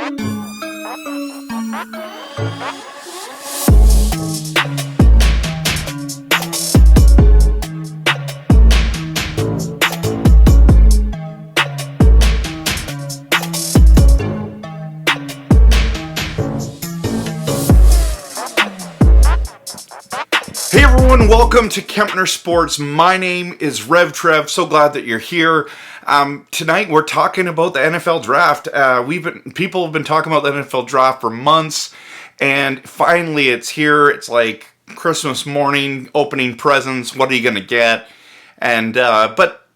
Hey everyone, welcome to Kempner Sports. My name is Rev Trev. So glad that you're here. Tonight we're talking about the NFL draft. People have been talking about the NFL draft for months, and finally it's here. It's like Christmas morning, opening presents. What are you gonna get? But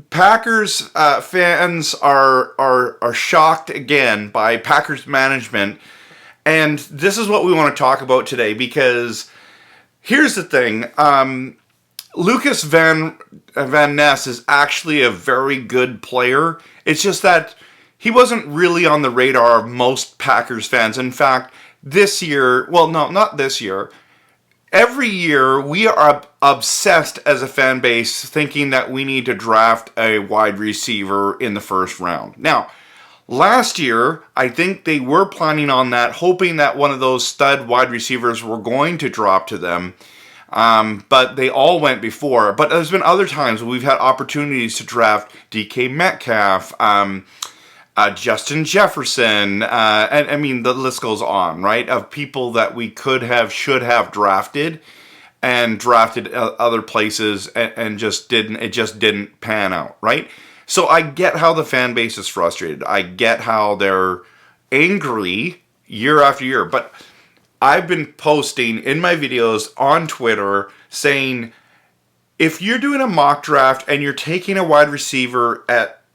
Packers fans are shocked again by Packers management, and this is what we want to talk about today because. Here's the thing, Lucas Van Ness is actually a very good player. It's just that he wasn't really on the radar of most Packers fans. In fact, this year, well, no, not this year. Every year, we are obsessed as a fan base thinking that we need to draft a wide receiver in the first round. Now, last year, I think they were planning on that, hoping that one of those stud wide receivers were going to drop to them. But they all went before. But there's been other times we've had opportunities to draft DK Metcalf, Justin Jefferson, and I mean, the list goes on, right? Of people that we should have drafted and drafted other places and it just didn't pan out, right? So I get how the fan base is frustrated. I get how they're angry year after year. But I've been posting in my videos on Twitter saying, if you're doing a mock draft and you're taking a wide receiver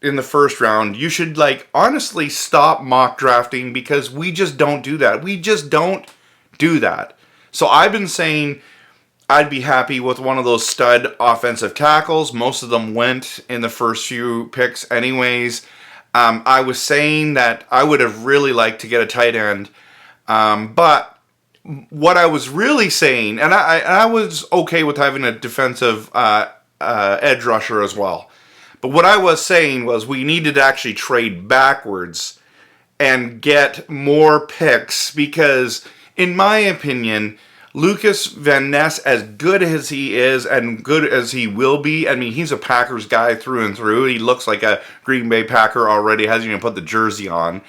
in the first round, you should honestly stop mock drafting because we just don't do that. We just don't do that. So I've been saying I'd be happy with one of those stud offensive tackles. Most of them went in the first few picks anyways. I was saying that I would have really liked to get a tight end. But what I was really saying, and I was okay with having a defensive edge rusher as well. But what I was saying was we needed to actually trade backwards and get more picks because, in my opinion, Lucas Van Ness, as good as he is and good as he will be, I mean, he's a Packers guy through and through. He looks like a Green Bay Packer already, hasn't even put the jersey on.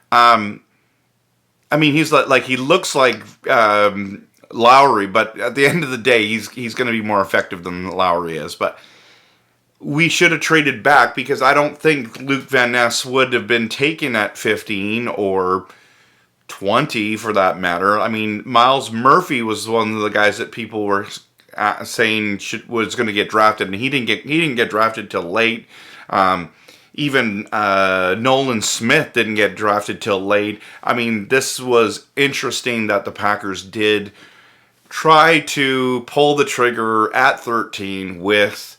I mean, he's he looks like Lowry, but at the end of the day, he's going to be more effective than Lowry is. But we should have traded back because I don't think Luke Van Ness would have been taken at 15 or 20 for that matter. I mean, Miles Murphy was one of the guys that people were saying was going to get drafted, and he didn't get drafted till late. Even Nolan Smith didn't get drafted till late. I mean, this was interesting that the Packers did try to pull the trigger at 13 with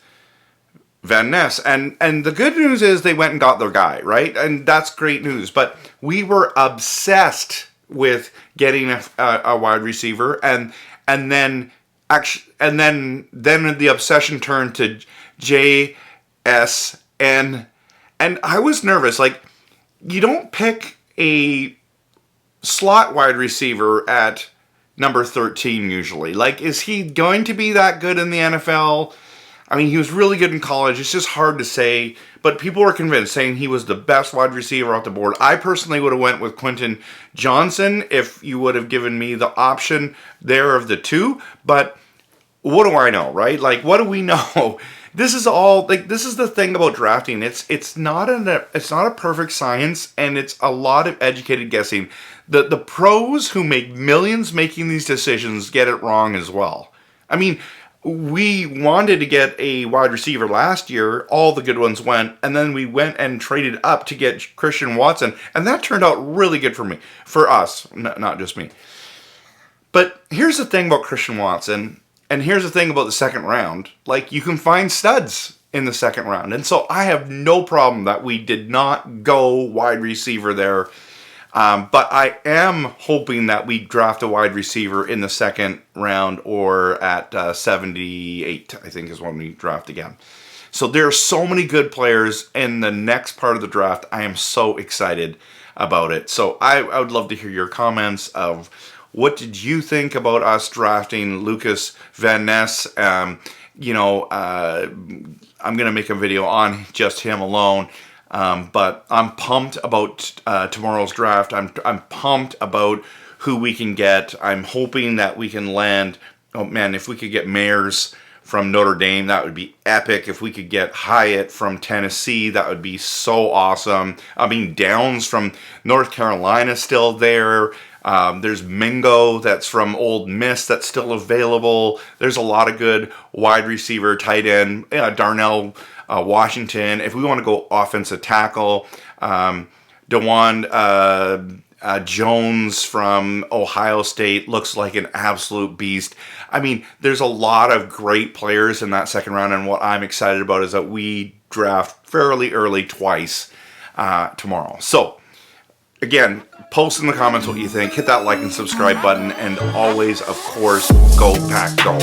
Van Ness. And the good news is they went and got their guy, right? And that's great news. But we were obsessed with getting a wide receiver, and then the obsession turned to JSN. And I was nervous. You don't pick a slot wide receiver at number 13 usually. Is he going to be that good in the NFL? I mean, he was really good in college. It's just hard to say. But people were convinced, saying he was the best wide receiver off the board. I personally would have went with Quentin Johnson if you would have given me the option there of the two. But what do I know, right? What do we know? This is all this is the thing about drafting. It's not a perfect science, and it's a lot of educated guessing. The pros who make millions making these decisions get it wrong as well. I mean, we wanted to get a wide receiver last year. All the good ones went, and then we went and traded up to get Christian Watson, and that turned out really good for us, not just me. But here's the thing about Christian Watson. And here's the thing about the second round. You can find studs in the second round. And so I have no problem that we did not go wide receiver there. But I am hoping that we draft a wide receiver in the second round or at 78, I think is when we draft again. So there are so many good players in the next part of the draft. I am so excited about it. So I would love to hear your comments of what did you think about us drafting Lucas Van Ness. I'm going to make a video on just him alone. But I'm pumped about tomorrow's draft. I'm pumped about who we can get. I'm hoping that we can land, oh man, if we could get Mayers from Notre Dame, that would be epic. If we could get Hyatt from Tennessee, that would be so awesome. I mean, Downs from North Carolina still there. There's Mingo that's from Ole Miss that's still available. There's a lot of good wide receiver, tight end, Darnell Washington. If we want to go offensive tackle, DeJuan Jones from Ohio State looks like an absolute beast. I mean, there's a lot of great players in that second round, and what I'm excited about is that we draft fairly early twice tomorrow. So, again, post in the comments what you think. Hit that like and subscribe button, and always, of course, go Pack Go.